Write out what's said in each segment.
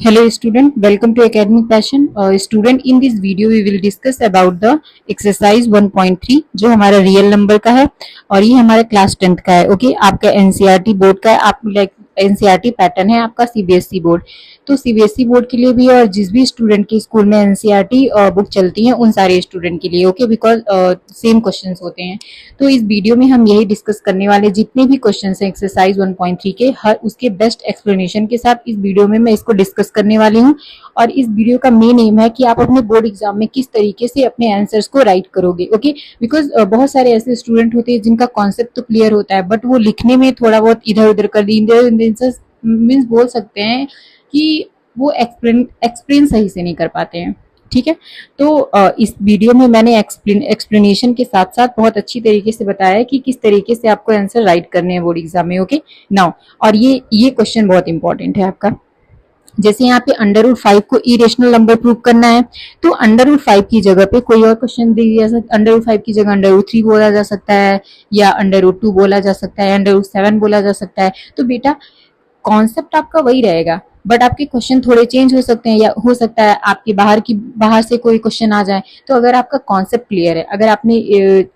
Hello student, welcome to Academic Passion. Student, in this video we will discuss about the exercise 1.3 जो हमारा real number का है और ये हमारे क्लास 10th का है. ओके, आपका एनसीईआरटी बोर्ड का है. आप लाइक एनसीईआरटी पैटर्न है आपका सीबीएसई बोर्ड. तो सीबीएसई बोर्ड के लिए भी और जिस भी स्टूडेंट के स्कूल में एनसीईआरटी बुक चलती है उन सारे स्टूडेंट के लिए. ओके, बिकॉज सेम क्वेश्चंस होते हैं. तो इस वीडियो में हम यही डिस्कस करने वाले जितने भी क्वेश्चंस हैं एक्सरसाइज 1.3 के हर उसके बेस्ट एक्सप्लेनेशन के साथ इस वीडियो में मैं इसको डिस्कस करने वाली हूँ. और इस वीडियो का मेन एम है कि आप अपने बोर्ड एग्जाम में किस तरीके से अपने आंसर्स को राइट करोगे. ओके, बिकॉज बहुत सारे ऐसे स्टूडेंट होते हैं जिनका कॉन्सेप्ट तो क्लियर होता है बट वो लिखने में थोड़ा बहुत इधर उधर कर देंगे. मीन्स बोल सकते हैं कि वो एक्सप्लेन सही से नहीं कर पाते हैं. ठीक है, तो इस वीडियो में मैंने एक्सप्लेनेशन के साथ साथ बहुत अच्छी तरीके से बताया है कि किस तरीके से आपको आंसर राइट करने हैं बोर्ड एग्जाम में. ओके नाउ, और ये क्वेश्चन बहुत इंपॉर्टेंट है आपका. जैसे यहाँ पे √5 को इरेशनल नंबर प्रूव करना है तो √5 की जगह पे कोई और क्वेश्चन दे दिया सकता है. √5 की जगह √3 बोला जा सकता है या √2 बोला जा सकता है, √7 बोला जा सकता है. तो बेटा कॉन्सेप्ट आपका वही रहेगा बट आपके क्वेश्चन थोड़े चेंज हो सकते हैं या हो सकता है आपके बाहर से कोई क्वेश्चन आ जाए. तो अगर आपका कॉन्सेप्ट क्लियर है, अगर आपने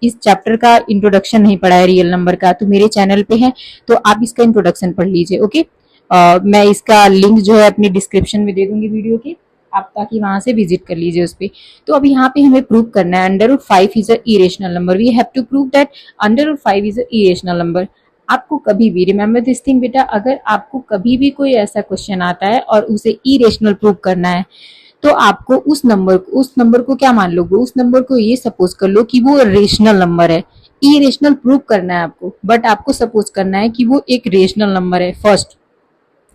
इस चैप्टर का इंट्रोडक्शन नहीं पढ़ा है रियल नंबर का तो मेरे चैनल पे है तो आप इसका इंट्रोडक्शन पढ़ लीजिए. ओके, मैं इसका लिंक जो है अपनी डिस्क्रिप्शन में दे दूंगी वीडियो के, आप ताकि वहां से विजिट कर लीजिए उस पर. तो अब यहाँ पे हमें प्रूव करना है √5 is a irrational number. We have to prove that √5 is a irrational number. आपको कभी भी रिमेम्बर दिस थिंग बेटा, अगर आपको कभी भी कोई ऐसा क्वेश्चन आता है और उसे इरेशनल प्रूव करना है तो आपको उस नंबर को क्या मान लोगे, उस नंबर को ये सपोज कर लो कि वो रेशनल नंबर है. इरेशनल प्रूव करना है आपको बट आपको सपोज करना है कि वो एक रेशनल नंबर है. फर्स्ट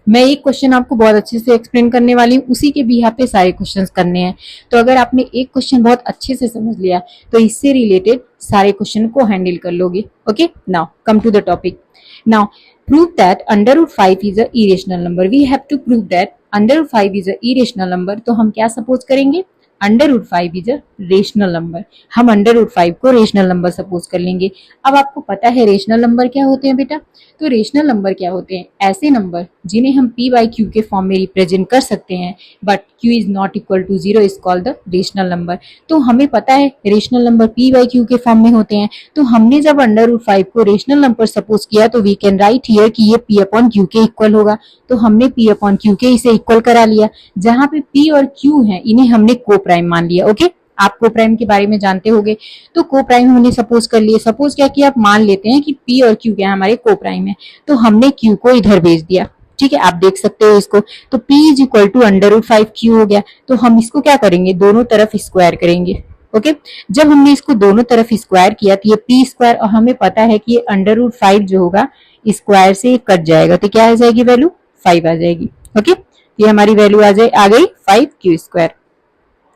मैं एक क्वेश्चन आपको बहुत अच्छे से एक्सप्लेन करने वाली हूँ, उसी के भी यहाँ पे सारे क्वेश्चंस करने हैं. तो अगर आपने एक क्वेश्चन बहुत अच्छे से समझ लिया तो इससे रिलेटेड सारे क्वेश्चन को हैंडल कर लोगे. Okay now come to the topic. Now prove that √5 is a irrational number. We have to prove that √5 is a irrational number. तो हम क्या सपोज करेंगे, √5 इज अ रेशनल नंबर. हम √5 को रेशनल नंबर सपोज कर लेंगे. अब आपको पता है रेशनल नंबर क्या होते हैं बेटा. तो रेशनल नंबर क्या होते हैं, ऐसे नंबर जिन्हें हम p बाई क्यू के फॉर्म में रिप्रेजेंट कर सकते हैं but q is not equal to 0 is called the rational number. तो हमें पता है rational number p by q के फॉर्म में होते हैं. तो हमने जब √5 को रेशनल नंबर सपोज किया तो वी कैन राइट हियर कि ये p अपॉन क्यू के इक्वल होगा. तो हमने p अपॉन क्यू के इसे इक्वल करा लिया. जहां पे p और q है इन्हें हमने को प्राइम मान लिया. ओके, आप को प्राइम के बारे में जानते होंगे. तो को प्राइम हमने सपोज कर लिए. सपोज क्या किया, आप मान लेते हैं कि p और q क्या हमारे को प्राइम है. तो हमने q को इधर भेज दिया. ठीक है, आप देख सकते हो इसको. तो p is equal to √5q हो गया. तो हम इसको क्या करेंगे, दोनों तरफ स्क्वायर करेंगे. ओके, जब हमने इसको दोनों तरफ स्क्वायर किया तो ये p स्क्वायर, और हमें पता है कि ये √5 जो होगा स्क्वायर से कट जाएगा तो क्या आ जाएगी वैल्यू, 5 आ जाएगी. ओके, ये हमारी वैल्यू आ गई 5q square.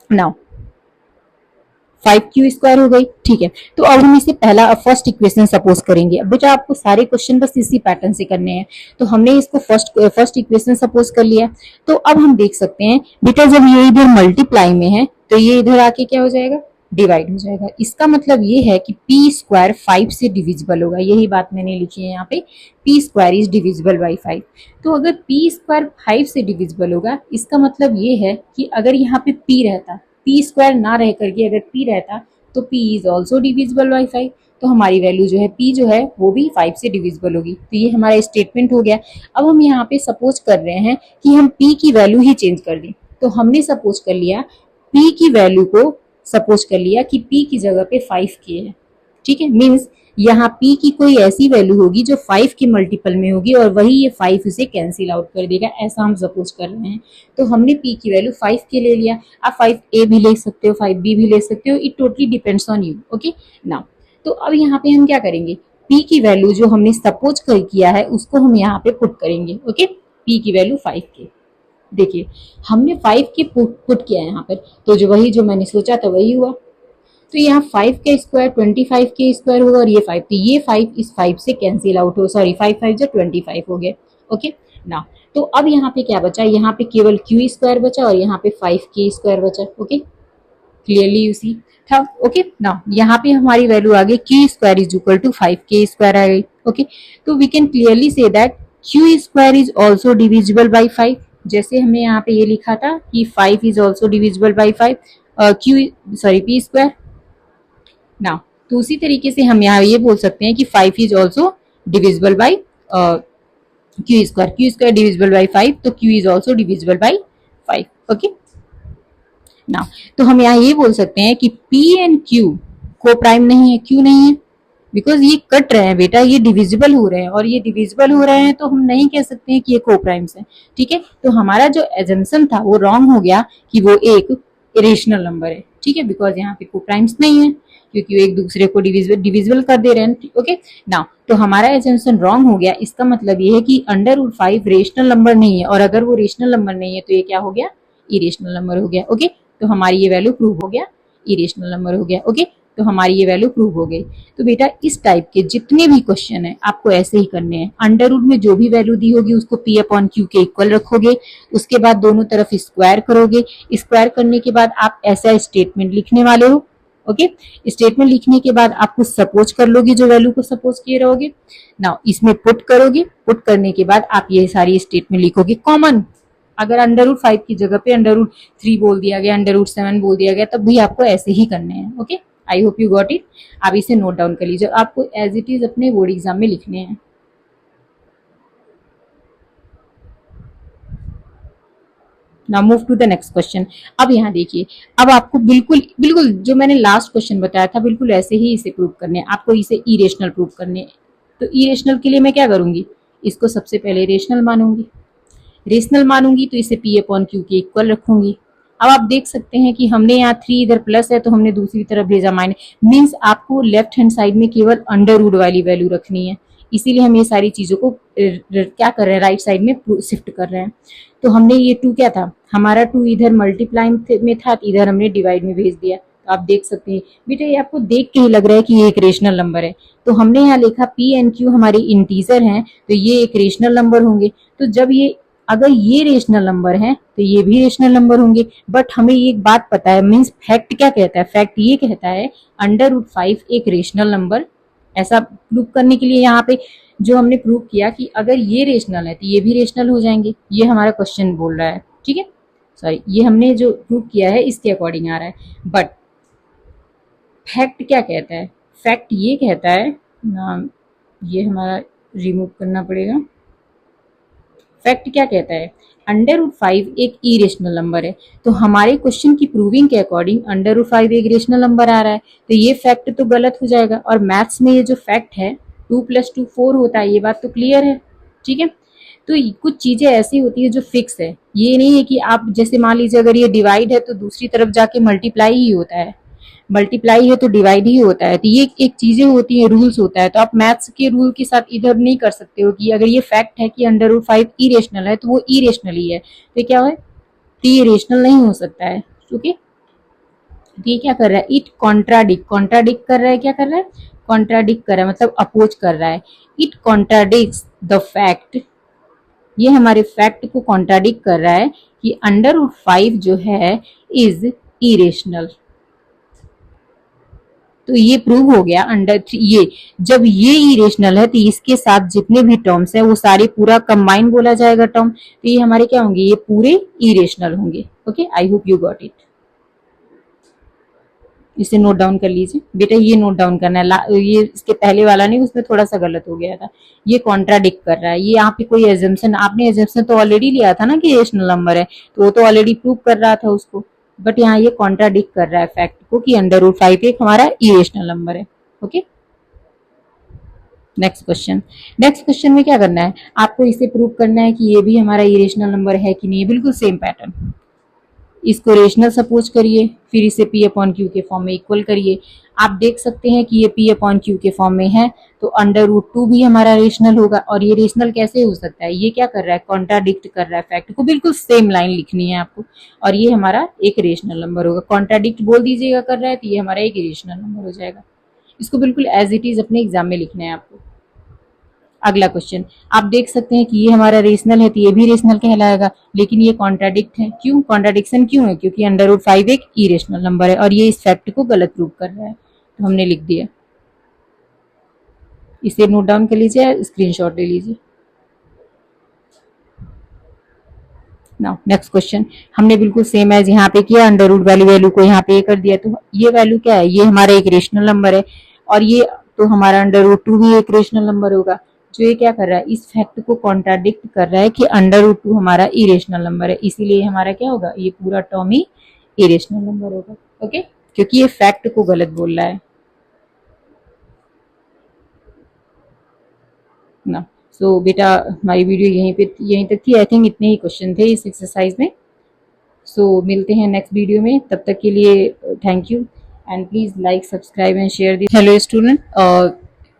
Now 5q square हो गई. ठीक है, तो अब हम इसे पहला फर्स्ट इक्वेशन सपोज करेंगे. अब बेटा आपको सारे क्वेश्चन बस इसी पैटर्न से करने हैं. तो हमने इसको फर्स्ट इक्वेशन सपोज कर लिया. तो अब हम देख सकते हैं बेटा जब ये इधर मल्टीप्लाई में है तो ये इधर आके क्या हो जाएगा, डिवाइड हो जाएगा. इसका मतलब ये है कि p स्क्वायर 5 से डिविजिबल होगा. यही बात मैंने लिखी है यहाँ पे, p square is divisible by 5. तो अगर p स्क्वायर 5 से डिविजिबल होगा इसका मतलब ये है कि अगर यहाँ पे p रहता, p स्क्वायर ना रह करके अगर p रहता तो p is also divisible by 5. तो हमारी वैल्यू जो है p जो है वो भी 5 से डिविजिबल होगी. तो ये हमारा स्टेटमेंट हो गया. अब हम यहाँ पे सपोज कर रहे हैं कि हम p की वैल्यू ही चेंज कर दें. तो हमने सपोज कर लिया p की वैल्यू को सपोज कर लिया कि p की जगह पे 5k है. ठीक है, मीन्स यहाँ p की कोई ऐसी वैल्यू होगी जो 5 के मल्टीपल में होगी और वही ये 5 इसे कैंसिल आउट कर देगा, ऐसा हम सपोज कर रहे हैं. तो हमने p की वैल्यू 5k ले लिया. आप 5a भी ले सकते हो, 5b भी ले सकते हो, it totally depends on you. Okay now, तो अब यहाँ पे हम क्या करेंगे, p की वैल्यू जो हमने सपोज कर किया है उसको हम यहाँ पे पुट करेंगे. ओके, p की वैल्यू 5k. देखिए हमने 5 के पुट किया है यहाँ पर, तो जो मैंने सोचा था वही हुआ. तो यहाँ 5 का स्क्वायर 25 के स्क्वायर होगा और ये 5, तो ये 5 इस 5 से कैंसिल आउट हो, सॉरी 5 5 जो 25 हो गया. ओके ना, तो अब यहाँ पे क्या बचा, यहाँ पे केवल q स्क्वायर बचा और यहाँ पे 5k स्क्वायर बचा. ओके, क्लियरली यू सी था. ओके ना, यहाँ पे हमारी वैल्यू आ गई q square is equal to 5k square आ गई. ओके, तो we can clearly see that q square is also divisible by 5. जैसे हमने यहाँ पे ये लिखा था कि 5 is also divisible by 5, P square. Now तो उसी तरीके से हम यहाँ ये बोल सकते हैं कि 5 is also divisible by Q square divisible by 5, तो Q is also divisible by 5। Okay, now तो हम यहाँ ये बोल सकते हैं कि पी एंड क्यू को प्राइम नहीं है। क्यों नहीं है? बिकॉज ये कट रहे हैं बेटा, ये डिविजिबल हो रहे हैं, और ये डिविजिबल हो रहे हैं तो हम नहीं कह सकते हैं कि ये को प्राइम्स है। ठीक है, तो हमारा जो एजम्पशन था वो रॉन्ग हो गया कि वो एक इरेशनल नंबर है। ठीक है, बिकॉज यहाँ पे को प्राइम्स नहीं है, क्योंकि वो एक दूसरे को डिविजिबल कर दे रहे हैं। ओके, नाउ तो हमारा एजम्पशन रॉन्ग हो गया। इसका मतलब ये है कि अंडर रूट 5 रेशनल नंबर नहीं है, और अगर वो रेशनल नंबर नहीं है तो ये क्या हो गया? इरेशनल नंबर हो गया। ओके, तो हमारी ये वैल्यू प्रूव हो गया, इरेशनल नंबर हो गया। ओके, तो हमारी ये वैल्यू प्रूव हो गई। तो बेटा इस टाइप के जितने भी क्वेश्चन है आपको ऐसे ही करने हैं। अंडर रूट में जो भी वैल्यू दी होगी उसको पी अपॉन क्यू के इक्वल रखोगे, उसके बाद दोनों तरफ स्क्वायर करोगे। स्क्वायर करने के बाद आप ऐसा स्टेटमेंट लिखने वाले हो। ओके, स्टेटमेंट लिखने के बाद आप कुछ सपोज कर लोगे, जो वैल्यू को सपोज किए रहोगे। नाउ इसमें पुट करोगे, पुट करने के बाद आप ये सारी स्टेटमेंट लिखोगे कॉमन। अगर अंडर रूट 5 की जगह पे अंडर रूट 3 बोल दिया गया, अंडर रूट 7 बोल दिया गया, तब भी आपको ऐसे ही करने हैं। Okay, I hope you got it. आप इसे नोट डाउन कर लीजिए, आपको एज इट इज अपने बोर्ड एग्जाम में लिखने हैं। Now move to the next question. अब यहाँ देखिए, अब आपको बिल्कुल बिल्कुल जो मैंने लास्ट क्वेश्चन बताया था बिल्कुल ऐसे ही इसे प्रूव करने हैं। आपको इसे इरेशनल प्रूव करने हैं। तो इरेशनल के लिए मैं क्या करूंगी? इसको सबसे पहले रेशनल मानूंगी। रेशनल मानूंगी तो इसे पी अपॉन क्यू के इक्वल रखूंगी। अब आप देख सकते हैं कि हमने यहाँ 3 इधर प्लस है तो हमने दूसरी तरफ भेजा माइनस, मीन्स आपको लेफ्ट हैंड साइड में केवल अंडर रूट वाली वैल्यू रखनी है। इसीलिए हम ये सारी चीजों को क्या कर रहे हैं, राइट साइड में शिफ्ट कर रहे हैं। तो हमने ये 2 क्या था, हमारा 2 इधर मल्टीप्लाई में था, इधर हमने डिवाइड में भेज दिया। तो आप देख सकते हैं बेटा, ये आपको देख के ही लग रहा है कि ये एक रेशनल नंबर है। तो हमने यहाँ लिखा पी एंड क्यू हमारे इंटीजर हैं, तो ये एक रेशनल नंबर होंगे। तो जब ये अगर ये रेशनल नंबर है तो ये भी रेशनल नंबर होंगे। बट हमें एक बात पता है, मीन्स फैक्ट क्या कहता है? फैक्ट ये कहता है अंडर रूट 5 एक रेशनल नंबर। ऐसा प्रूव करने के लिए यहाँ पे जो हमने प्रूव किया कि अगर ये रेशनल है तो ये भी रेशनल हो जाएंगे, ये हमारा क्वेश्चन बोल रहा है। ठीक है, सॉरी, ये हमने जो प्रूव किया है इसके अकॉर्डिंग आ रहा है। बट फैक्ट क्या कहता है? फैक्ट ये कहता है ना, ये हमारा रिमूव करना पड़ेगा। फैक्ट क्या कहता है? अंडर रूट 5 एक इरेशनल नंबर है। तो हमारे क्वेश्चन की प्रूविंग के अकॉर्डिंग अंडर रूट 5 एक रेशनल नंबर आ रहा है, तो ये फैक्ट तो गलत हो जाएगा। और मैथ्स में ये जो फैक्ट है 2 + 2 4 होता है, ये बात तो क्लियर है। ठीक है, तो कुछ चीजें ऐसी होती है जो फिक्स है। ये नहीं है कि आप जैसे मान लीजिए अगर ये डिवाइड है तो दूसरी तरफ जाके मल्टीप्लाई ही होता है, मल्टीप्लाई है तो डिवाइड ही होता है। तो ये एक चीजें होती है, रूल्स होता है। तो आप मैथ्स के रूल के साथ इधर नहीं कर सकते हो कि अगर ये फैक्ट है कि अंडर रूट 5 इरेशनल है तो वो इरेशनल ही है। तो क्या है? तो ये रेशनल नहीं हो सकता है। ओके, ये क्या कर रहा है? इट कॉन्ट्राडिक्ट, कॉन्ट्राडिक्ट कर रहा है। क्या कर रहा है? कॉन्ट्राडिक्ट कर रहा है, मतलब अपोज कर रहा है। इट कॉन्ट्राडिक्ट्स द फैक्ट, ये हमारे फैक्ट को कॉन्ट्राडिक्ट कर रहा है कि अंडर रूट 5 जो है इज इरेशनल। तो ये प्रूव हो गया अंडर ये जब ये इरेशनल है तो इसके साथ जितने भी टर्म्स हैं वो सारे पूरा कंबाइन बोला जाएगा टर्म। तो ये हमारे क्या होंगे? ये पूरे इरेशनल होंगे। Okay, I hope you got it. इसे नोट डाउन कर लीजिए बेटा, ये नोट डाउन करना है। ये इसके पहले वाला नहीं, उसमें थोड़ा सा गलत हो गया था। ये कॉन्ट्राडिक्ट कर रहा है। ये यहाँ पे कोई एजम्पशन, आपने एजम्पशन तो ऑलरेडी लिया था ना कि रेशनल नंबर है, तो वो तो ऑलरेडी प्रूव कर रहा था उसको। बट यहाँ ये कॉन्ट्राडिक्ट कर रहा है फैक्ट को कि अंडर रूट 5 एक हमारा इरेशनल नंबर है। Okay, next question. Next question में क्या करना है? आपको इसे प्रूव करना है कि ये भी हमारा इरेशनल नंबर है कि नहीं। बिल्कुल सेम पैटर्न, इसको रेशनल सपोज करिए, फिर इसे पी अपॉन क्यू के फॉर्म में इक्वल करिए। आप देख सकते हैं कि ये पी अपॉन क्यू के फॉर्म में है, तो अंडर रूट 2 भी हमारा रेशनल होगा। और ये रेशनल कैसे हो सकता है? ये क्या कर रहा है? कॉन्ट्राडिक्ट कर रहा है फैक्ट को। बिल्कुल सेम लाइन लिखनी है आपको, और ये हमारा एक रेशनल नंबर होगा। कॉन्ट्राडिक्ट बोल दीजिएगा कर रहा है तो ये हमारा एक रेशनल नंबर हो जाएगा। इसको बिल्कुल एज इट इज अपने एग्जाम में लिखना है आपको। अगला क्वेश्चन, आप देख सकते हैं कि ये हमारा रेशनल है तो ये भी रेशनल कहलाएगा, लेकिन ये कॉन्ट्राडिक्ट है। क्यों कॉन्ट्राडिक्शन क्यों है? क्योंकि अंडर रूट 5 एक इरेशनल नंबर है और ये इस फैक्ट को गलत प्रूव कर रहा है। तो हमने लिख दिया। इसे नोट डाउन कर लीजिए, स्क्रीनशॉट ले लीजिए। नाउ नेक्स्ट क्वेश्चन हमने बिल्कुल सेम एज यहाँ पे किया, अंडर रूट वाली वैल्यू को यहाँ पे कर दिया। तो ये वैल्यू क्या है, ये हमारा एक रेशनल नंबर है और ये तो हमारा अंडर रूट 2 भी एक रेशनल नंबर होगा। जो ये क्या कर रहा है, इस फैक्ट को कॉन्ट्राडिक्ट कर रहा है कि अंडर रूट 2 हमारा इरेशनल नंबर है, इसीलिए हमारा क्या होगा, ये पूरा टर्म ही इरेशनल नंबर होगा। ओके, क्योंकि ये फैक्ट को गलत बोल रहा है ना। सो बेटा हमारी वीडियो यहीं तक थी। आई थिंक इतने ही क्वेश्चन थे इस एक्सरसाइज में। सो मिलते हैं नेक्स्ट वीडियो में, तब तक के लिए thank you and please like subscribe and share this. Hello student,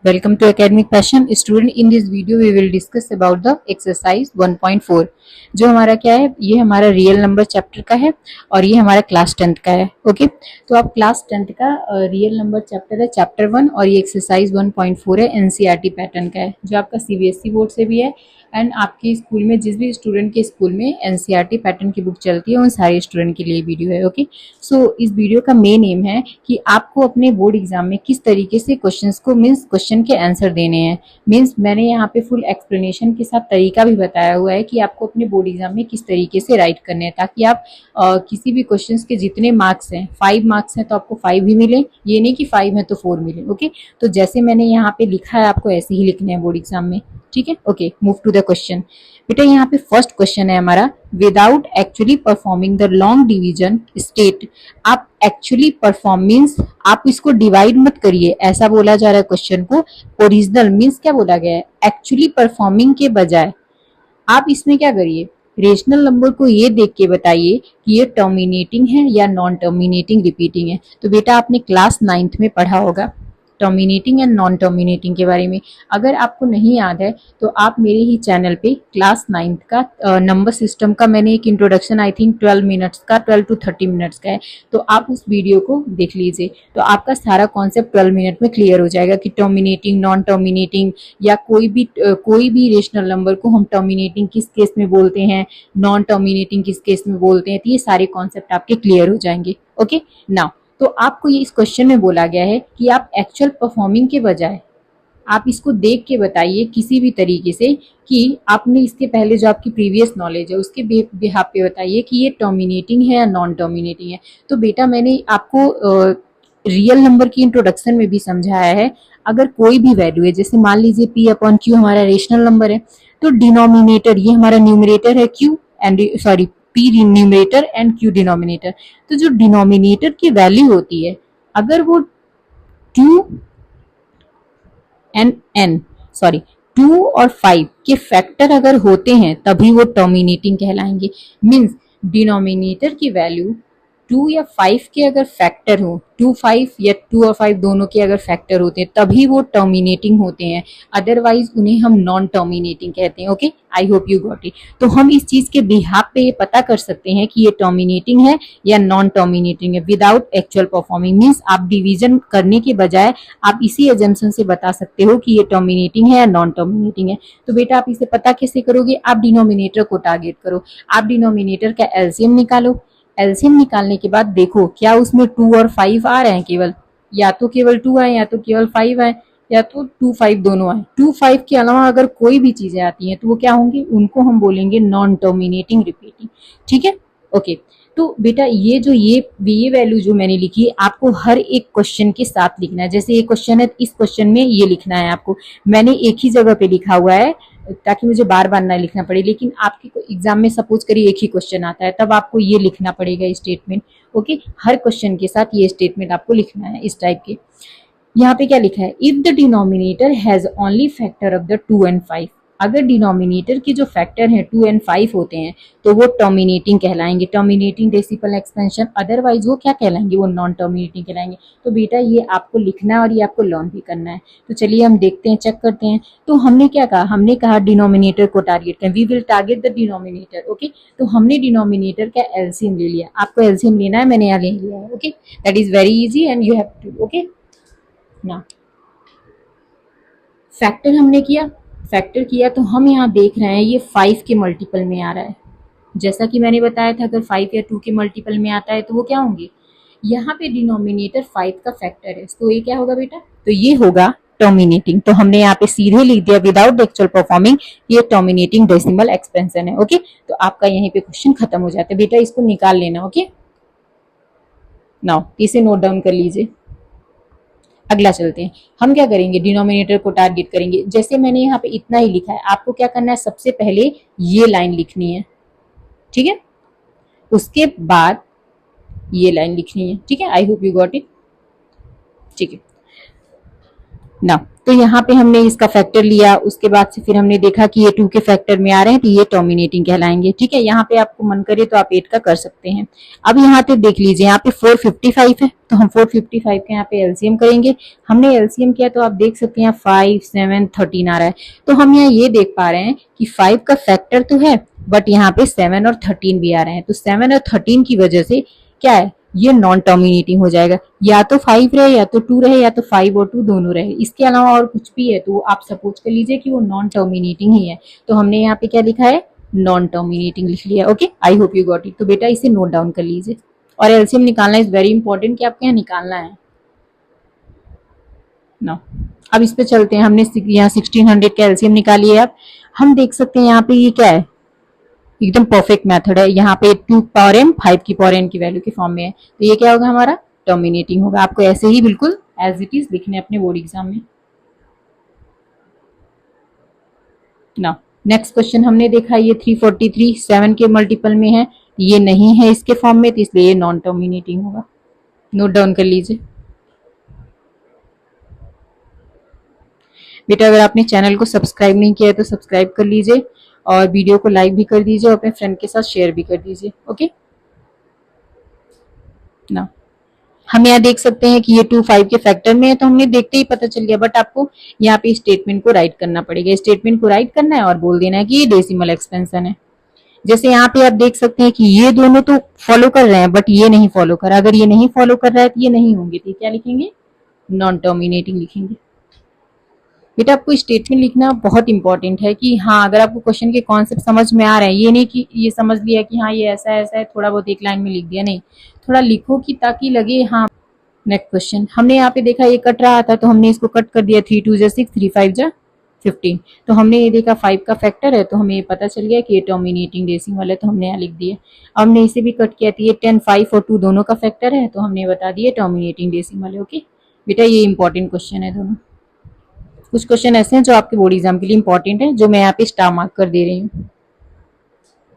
welcome to academic passion student. In this video we will discuss about the exercise 1.4 जो हमारा क्या है, ये हमारा रियल नंबर चैप्टर का है और ये हमारा क्लास 10th का है। ओके, तो आप क्लास 10th का रियल नंबर चैप्टर है चैप्टर 1 और ये एक्सरसाइज 1.4 है, एनसीईआरटी पैटर्न का है, जो आपका सीबीएसई बोर्ड से भी है एंड आपके स्कूल में जिस भी स्टूडेंट के स्कूल में एनसीईआरटी पैटर्न की बुक चलती है उन सारे स्टूडेंट के लिए वीडियो है। ओके, सो इस वीडियो का मेन एम है कि आपको अपने बोर्ड एग्जाम में किस तरीके से क्वेश्चंस को मीन्स क्वेश्चन के आंसर देने हैं। मीन्स मैंने यहाँ पे फुल एक्सप्लेनेशन के साथ तरीका भी बताया हुआ है कि आपको अपने बोर्ड एग्जाम में किस तरीके से राइट करने हैं, ताकि आप किसी भी क्वेश्चन के जितने मार्क्स हैं, 5 मार्क्स हैं तो आपको 5 ही मिले, ये नहीं कि 5 है तो 4 मिले। ओके, तो जैसे मैंने यहाँ पे लिखा है आपको ऐसे ही लिखने हैं बोर्ड एग्जाम में। ठीक है, okay, move to the question. बेटा यहाँ पे फर्स्ट क्वेश्चन है हमारा, without actually performing the long division state. आप एक्चुअली परफॉर्म मीन्स आप इसको डिवाइड मत करिए, ऐसा बोला जा रहा है क्वेश्चन को। ओरिजिनल मीन्स क्या बोला गया है, एक्चुअली परफॉर्मिंग के बजाय आप इसमें क्या करिए, रेशनल नंबर को ये देख के बताइए कि ये टर्मिनेटिंग है या नॉन टर्मिनेटिंग रिपीटिंग है। तो बेटा आपने क्लास 9th में पढ़ा होगा टर्मिनेटिंग एंड नॉन टर्मिनेटिंग के बारे में। अगर आपको नहीं याद है तो आप मेरे ही चैनल पे क्लास 9th का नंबर सिस्टम का मैंने एक इंट्रोडक्शन आई थिंक 12 मिनट्स का 12 to 30 मिनट्स का है, तो आप उस वीडियो को देख लीजिए, तो आपका सारा कॉन्सेप्ट 12 मिनट में क्लियर हो जाएगा कि टर्मिनेटिंग, नॉन टर्मिनेटिंग या कोई भी रेशनल नंबर को हम टर्मिनेटिंग किस केस में बोलते हैं, नॉन टर्मिनेटिंग किस केस में बोलते हैं, तो ये सारे कॉन्सेप्ट आपके क्लियर हो जाएंगे। ओके, नाउ तो आपको ये इस क्वेश्चन में बोला गया है कि आप एक्चुअल परफॉर्मिंग के बजाय आप इसको देख के बताइए किसी भी तरीके से कि आपने इसके पहले जो आपकी प्रीवियस नॉलेज है उसके बिहाफ पे बताइए कि ये टर्मिनेटिंग है या नॉन टर्मिनेटिंग है। तो बेटा मैंने आपको रियल नंबर की इंट्रोडक्शन में भी समझाया है, अगर कोई भी वैल्यू है, जैसे मान लीजिए p अपॉन क्यू हमारा रेशनल नंबर है, तो डिनोमिनेटर ये हमारा न्यूमरेटर है q and sorry p numerator and q denominator. तो जो डिनोमिनेटर की वैल्यू होती है, अगर वो 2 और 5 के फैक्टर अगर होते हैं तभी वो टर्मिनेटिंग कहलाएंगे। मीन्स डिनोमिनेटर की वैल्यू 2 या 5 के अगर फैक्टर हो, 2 5 या 2 और 5 दोनों के अगर फैक्टर होते हैं तभी वो टर्मिनेटिंग होते हैं, अदरवाइज उन्हें हम नॉन टर्मिनेटिंग कहते हैं। Okay, I hope you got it. तो हम इस चीज के बिहाफ पे ये पता कर सकते हैं कि ये टर्मिनेटिंग है या नॉन टर्मिनेटिंग है विदाउट एक्चुअल परफॉर्मिंग। मीन्स आप डिवीजन करने के बजाय आप इसी एजम्पशन से बता सकते हो कि ये टर्मिनेटिंग है या नॉन टर्मिनेटिंग है। तो बेटा आप इसे पता कैसे करोगे, आप डिनोमिनेटर को टारगेट करो, आप डिनोमिनेटर का एलसीएम निकालो। एलसीएम निकालने के बाद देखो क्या उसमें 2 और 5 आ रहे हैं, केवल या तो केवल 2 आए या तो केवल 5 आए या तो 2 5 दोनों आए। 2 5 के अलावा अगर कोई भी चीजें आती हैं तो वो क्या होंगी, उनको हम बोलेंगे नॉन टर्मिनेटिंग रिपीटिंग। ठीक है, ओके। तो बेटा ये वैल्यू जो मैंने लिखी है आपको हर एक क्वेश्चन के साथ लिखना है। जैसे ये क्वेश्चन है, इस क्वेश्चन में ये लिखना है आपको, मैंने एक ही जगह पे लिखा हुआ है ताकि मुझे बार बार ना लिखना पड़े। लेकिन आपके एग्जाम में सपोज करिए एक ही क्वेश्चन आता है, तब आपको ये लिखना पड़ेगा स्टेटमेंट। ओके, हर क्वेश्चन के साथ ये स्टेटमेंट आपको लिखना है इस टाइप के। यहाँ पे क्या लिखा है, if the denominator has only factor of the 2 and 5। अगर डिनोमिनेटर के जो फैक्टर हैं 2 and 5 होते हैं तो वो टर्मिनेटिंग कहलाएंगे, टर्मिनेटिंग डेसिमल एक्सपेंशन। अदरवाइज वो क्या कहलाएंगे, वो नॉन टर्मिनेटिंग कहलाएंगे। तो बेटा ये आपको लिखना है और ये आपको लर्न भी करना है। तो चलिए हम देखते हैं, चेक करते हैं। तो हमने क्या कहा, हमने कहा डिनोमिनेटर को टारगेट करें, we will target the denominator. Okay, तो हमने डिनोमिनेटर का एलसीएम ले लिया, आपको एलसीएम लेना है, मैंने यहाँ ले लिया है। Okay, that is very easy and you have to. Okay ना, फैक्टर हमने किया, फैक्टर किया तो हम यहाँ देख रहे हैं ये 5 के मल्टीपल में आ रहा है। जैसा कि मैंने बताया था, अगर 5 या 2 के मल्टीपल में आता है तो वो क्या होंगे, यहाँ पे डिनोमिनेटर 5 का फैक्टर है, तो ये क्या होगा बेटा, तो ये होगा टर्मिनेटिंग, तो हमने यहाँ पे सीधे लिख दिया विदाउट एक्चुअल परफॉर्मिंग, ये टर्मिनेटिंग डेसिमल एक्सपेंशन है। ओके, तो आपका यहीं पे क्वेश्चन खत्म हो जाता है। बेटा इसको निकाल लेना। ओके, नाउ इसे नोट डाउन कर लीजिए। अगला चलते हैं, हम क्या करेंगे, डिनोमिनेटर को टारगेट करेंगे। जैसे मैंने यहाँ पे इतना ही लिखा है, आपको क्या करना है, सबसे पहले ये लाइन लिखनी है, ठीक है, उसके बाद ये लाइन लिखनी है, ठीक है। आई होप यू गॉट इट, ठीक है ना। तो यहाँ पे हमने इसका फैक्टर लिया, उसके बाद से फिर हमने देखा कि ये 2 के फैक्टर में आ रहे हैं, तो ये टर्मिनेटिंग कहलाएंगे, ठीक है। यहाँ पे आपको मन करे तो आप 8 का कर सकते हैं। अब यहाँ पे देख लीजिए, यहाँ पे 455 है, तो हम 455 का यहाँ पे एलसीएम करेंगे। हमने एलसीएम किया तो आप देख सकते हैं 5, 7, 13 आ रहा है। तो हम यहाँ ये देख पा रहे हैं कि 5 का फैक्टर तो है, बट यहाँ पे 7 और 13 भी आ रहे हैं। तो 7 और 13 की वजह से क्या है, ये नॉन टर्मिनेटिंग हो जाएगा। या तो 5 रहे, या तो 2 रहे, या तो 5 और 2 दोनों रहे, इसके अलावा और कुछ भी है तो आप सपोज कर लीजिए कि वो नॉन टर्मिनेटिंग ही है। तो हमने यहाँ पे क्या लिखा है, नॉन टर्मिनेटिंग लिख लिया। Okay, I hope you got it. तो बेटा इसे नोट डाउन कर लीजिए। और एलसीएम निकालना इज वेरी इंपॉर्टेंट कि आपके यहाँ निकालना है ना। अब इस पे चलते हैं, हमने यहाँ 1600 का एलसीएम निकाली है। अब हम देख सकते हैं यहाँ पे ये क्या है, एकदम परफेक्ट मेथड है। यहाँ पे 2 पावर n 5 की पावर n की वैल्यू के फॉर्म में है, तो ये क्या होगा, हमारा टर्मिनेटिंग होगा। आपको ऐसे ही बिल्कुल एज इट इज लिखने अपने बोर्ड एग्जाम में ना। नेक्स्ट क्वेश्चन हमने देखा, ये 343 7 के मल्टीपल में है, ये नहीं है इसके फॉर्म में, तो इसलिए ये नॉन टर्मिनेटिंग होगा। नोट डाउन कर लीजिए बेटा। अगर आपने चैनल को सब्सक्राइब नहीं किया है तो सब्सक्राइब कर लीजिए, और वीडियो को लाइक भी कर दीजिए, और अपने फ्रेंड के साथ शेयर भी कर दीजिए। ओके ना। हम यहाँ देख सकते हैं कि ये 2 5 के फैक्टर में है, तो हमने देखते ही पता चल गया, बट आपको यहाँ पे स्टेटमेंट को राइट करना पड़ेगा। स्टेटमेंट को राइट करना है और बोल देना है कि ये डेसिमल एक्सपेंशन है। जैसे यहाँ पे आप देख सकते हैं कि ये दोनों तो फॉलो कर रहे हैं, बट ये नहीं फॉलो कर रहा। अगर ये नहीं फॉलो कर रहा है तो ये नहीं होंगे, तो क्या लिखेंगे, नॉन टर्मिनेटिंग लिखेंगे। बेटा आपको स्टेटमेंट लिखना बहुत इंपॉर्टेंट है कि हाँ, अगर आपको क्वेश्चन के कॉन्सेप्ट समझ में आ रहे हैं, ये नहीं कि ये समझ लिया कि हाँ ये ऐसा ऐसा है, थोड़ा बहुत एक लाइन में लिख दिया, नहीं, थोड़ा लिखो कि ताकि लगे हाँ। नेक्स्ट क्वेश्चन हमने यहाँ पे देखा, ये कट रहा था तो हमने इसको कट कर दिया, 3 2 6 3 5 15। तो हमने ये देखा 5 का फैक्टर है, तो हमें ये पता चल गया कि ये टर्मिनेटिंग डेसिमल है, तो हमने यहाँ लिख दिया। अब हमने इसे भी कट किया, तो ये 10 5 और 2 दोनों का फैक्टर है, तो हमने बता दिया टर्मिनेटिंग डेसिमल है। ओके बेटा, ये इंपॉर्टेंट क्वेश्चन है दोनों। कुछ क्वेश्चन ऐसे हैं जो आपके बोर्ड एग्जाम के लिए इंपॉर्टेंट है, जो मैं यहाँ पे स्टार मार्क कर दे रही हूँ।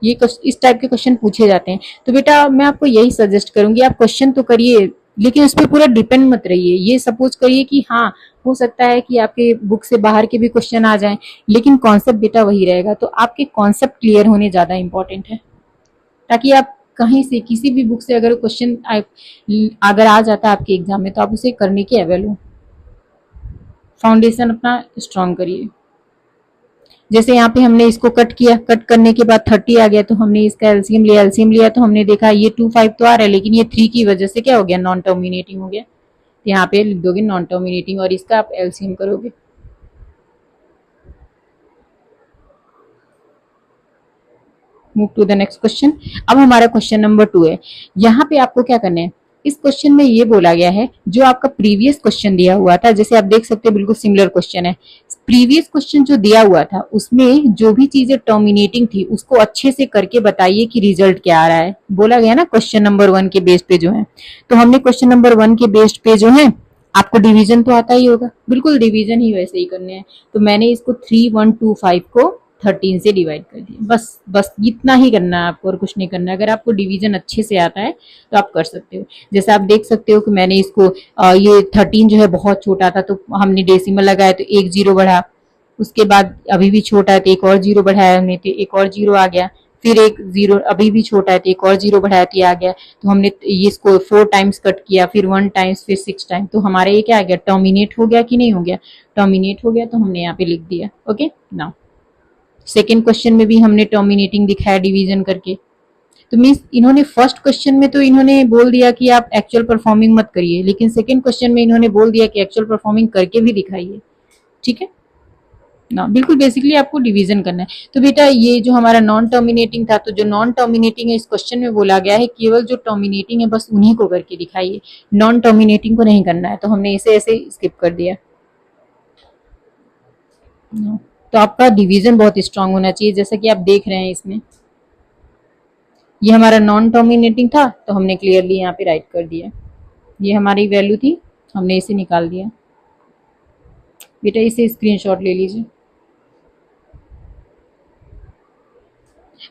ये इस टाइप के क्वेश्चन पूछे जाते हैं। तो बेटा मैं आपको यही सजेस्ट करूंगी, आप क्वेश्चन तो करिए, लेकिन उस पर पूरा डिपेंड मत रहिए। ये सपोज करिए कि हाँ, हो सकता है कि आपके बुक से बाहर के भी क्वेश्चन आ जाएं, लेकिन कॉन्सेप्ट बेटा वही रहेगा। तो आपके कॉन्सेप्ट क्लियर होने ज्यादा इंपॉर्टेंट है, ताकि आप कहीं से किसी भी बुक से अगर क्वेश्चन अगर आ जाता है आपके एग्जाम में, तो आप उसे करने के एवेल हो। फाउंडेशन अपना स्ट्रॉन्ग करिए। जैसे यहाँ पे हमने इसको कट किया, कट करने के बाद 30 आ गया, तो हमने इसका एलसीएम लिया। एलसीएम लिया तो हमने देखा ये 2 5 तो आ रहा है, लेकिन ये 3 की वजह से क्या हो गया, नॉन टर्मिनेटिंग हो गया। तो यहाँ पे लिख दोगे नॉन टर्मिनेटिंग, और इसका आप एलसीएम करोगे। Move to the next question. अब हमारा क्वेश्चन नंबर 2 है। यहाँ पे आपको क्या करना है, इस क्वेश्चन में ये बोला गया है जो आपका प्रीवियस क्वेश्चन दिया हुआ था, जैसे आप देख सकते हैं बिल्कुल सिमिलर क्वेश्चन है। प्रीवियस क्वेश्चन जो दिया हुआ था उसमें जो भी चीजें टर्मिनेटिंग थी उसको अच्छे से करके बताइए कि रिजल्ट क्या आ रहा है। बोला गया ना क्वेश्चन नंबर 1 के बेस पे जो है, तो हमने क्वेश्चन नंबर 1 के बेस पे जो है, आपको डिवीजन तो आता ही होगा, बिल्कुल डिवीजन ही वैसे ही करने हैं। तो मैंने इसको 3 1 2 5 को 13 से डिवाइड कर दिया। बस इतना ही करना है आपको, और कुछ नहीं करना है। अगर आपको डिवीजन अच्छे से आता है तो आप कर सकते हो। जैसे आप देख सकते हो कि मैंने इसको ये 13 जो है बहुत छोटा था, तो हमने डेसिमल लगाया तो एक जीरो बढ़ा। उसके बाद अभी भी छोटा है तो एक और जीरो बढ़ाया हमने, तो एक और जीरो आ गया। फिर एक जीरो अभी भी छोटा है तो एक और जीरो बढ़ाया तो ये आ गया। तो हमने ये इसको 4 टाइम्स कट किया, फिर 1 टाइम्स, फिर 6 टाइम्स। तो हमारा ये क्या आ गया, टर्मिनेट हो गया कि नहीं हो गया, टर्मिनेट हो गया। तो हमने यहाँ पे लिख दिया। ओके नाउ सेकेंड क्वेश्चन में भी हमने टर्मिनेटिंग दिखाया डिवीजन करके। तो मीन्स इन्होंने फर्स्ट क्वेश्चन में तो इन्होंने बोल दिया कि आप एक्चुअल परफॉर्मिंग मत करिए, लेकिन सेकंड क्वेश्चन में इन्होंने बोल दिया कि एक्चुअल परफॉर्मिंग करके भी दिखाइए। ठीक है ना, बिल्कुल बेसिकली आपको डिवीजन करना है। तो बेटा ये जो हमारा नॉन टर्मिनेटिंग था, तो जो नॉन टर्मिनेटिंग है इस क्वेश्चन में बोला गया है केवल जो टर्मिनेटिंग है बस उन्हीं को करके दिखाइए, नॉन टर्मिनेटिंग को नहीं करना है। तो हमने इसे ऐसे स्किप कर दिया। No. तो आपका डिवीजन बहुत स्ट्रांग होना चाहिए, जैसा कि आप देख रहे हैं इसमें ये हमारा नॉन टर्मिनेटिंग था तो हमने क्लियरली यहाँ पे राइट कर दिया, ये हमारी वैल्यू थी, हमने इसे निकाल दिया। बेटा इसे स्क्रीनशॉट ले लीजिए।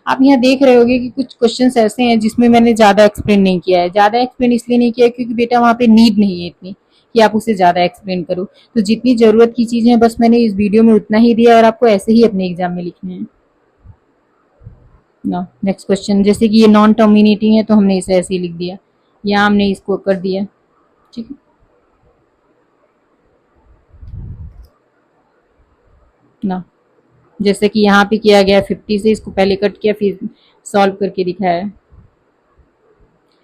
आप यहाँ देख रहे होगे कि कुछ क्वेश्चंस ऐसे हैं जिसमें मैंने ज़्यादा एक्सप्लेन नहीं किया है। ज़्यादा एक्सप्लेन इसलिए नहीं किया क्योंकि बेटा वहाँ पे नीड नहीं है इतनी कि आप उसे ज़्यादा एक्सप्लेन करो। तो जितनी ज़रूरत की चीज़ें हैं बस मैंने इस वीडियो में उतना ही दिया और आपको ऐसे ही अपने एग्जाम में लिखने हैं ना। नेक्स्ट क्वेश्चन, जैसे कि ये नॉन टर्मिनेटिंग है तो हमने इसे ऐसे ही लिख दिया, यहाँ हमने इसको कर दिया, ठीक है ना। जैसे कि यहाँ पे किया गया 50 से, इसको पहले कट किया फिर सॉल्व करके दिखाया।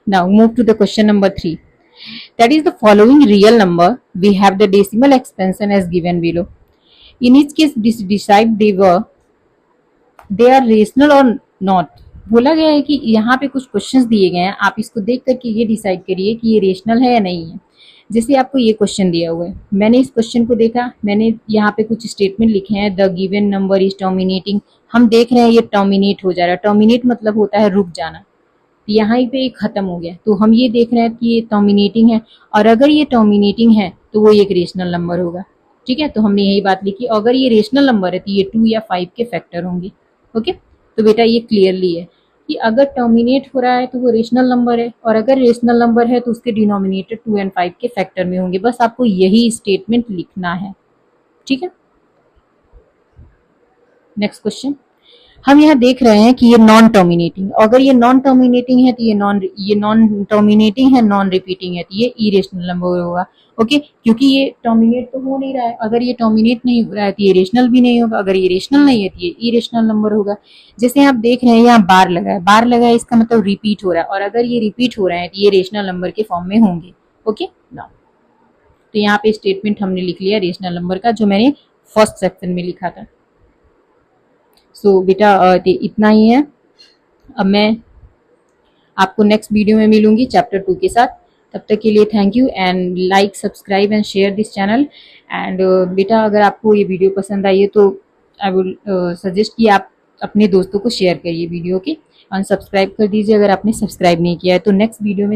Now move to the question number 3. That is the following real number. We have the decimal expansion as given below. In each case, decide they are rational or not. बोला गया है कि यहाँ पे कुछ क्वेश्चंस दिए गए हैं, आप इसको देख करके ये डिसाइड करिए कि ये रेशनल है या नहीं है। जैसे आपको ये क्वेश्चन दिया हुआ है, मैंने इस क्वेश्चन को देखा, मैंने यहाँ पे कुछ स्टेटमेंट लिखे हैं, the given number is terminating. हम देख रहे हैं ये टर्मिनेट हो जा रहा है, टर्मिनेट मतलब होता है रुक जाना, यहाँ पे खत्म हो गया, तो हम ये देख रहे हैं कि ये टर्मिनेटिंग है, और अगर ये टर्मिनेटिंग है तो वो एक रेशनल नंबर होगा, ठीक है। तो हमने यही बात लिखी, अगर ये रेशनल नंबर है तो ये 2 या 5 के फैक्टर होंगे। ओके, तो बेटा ये क्लियरली है कि अगर टर्मिनेट हो रहा है तो वो रेशनल नंबर है, और अगर रेशनल नंबर है तो उसके डिनोमिनेटर 2 और 5 के फैक्टर में होंगे। बस आपको यही स्टेटमेंट लिखना है, ठीक है। नेक्स्ट क्वेश्चन, हम यहाँ देख रहे हैं कि ये नॉन टर्मिनेटिंग, अगर ये नॉन टर्मिनेटिंग है तो ये नॉन टर्मिनेटिंग है, नॉन रिपीटिंग है तो ये इरेशनल नंबर होगा। ओके, क्योंकि ये टर्मिनेट तो हो नहीं रहा है, अगर ये टर्मिनेट नहीं हो रहा है तो ये रेशनल भी नहीं होगा, अगर ये रेशनल नहीं है तो ये इरेशनल नंबर होगा। जैसे आप देख रहे हैं यहाँ बार लगा है, बार लगा है इसका मतलब रिपीट हो रहा है, और अगर ये रिपीट हो रहा है तो ये रेशनल नंबर के फॉर्म में होंगे। ओके ना, तो यहाँ पे स्टेटमेंट हमने लिख लिया रेशनल नंबर का, जो मैंने फर्स्ट सेक्शन में लिखा था। सो बेटा इतना ही है। अब मैं आपको नेक्स्ट वीडियो में मिलूंगी चैप्टर 2 के साथ। तब तक के लिए thank you and like, subscribe and share this channel. And बेटा अगर आपको ये वीडियो पसंद आई है तो आई वुड सजेस्ट कि आप अपने दोस्तों को शेयर करिए वीडियो के, और सब्सक्राइब कर दीजिए अगर आपने सब्सक्राइब नहीं किया है। तो नेक्स्ट वीडियो में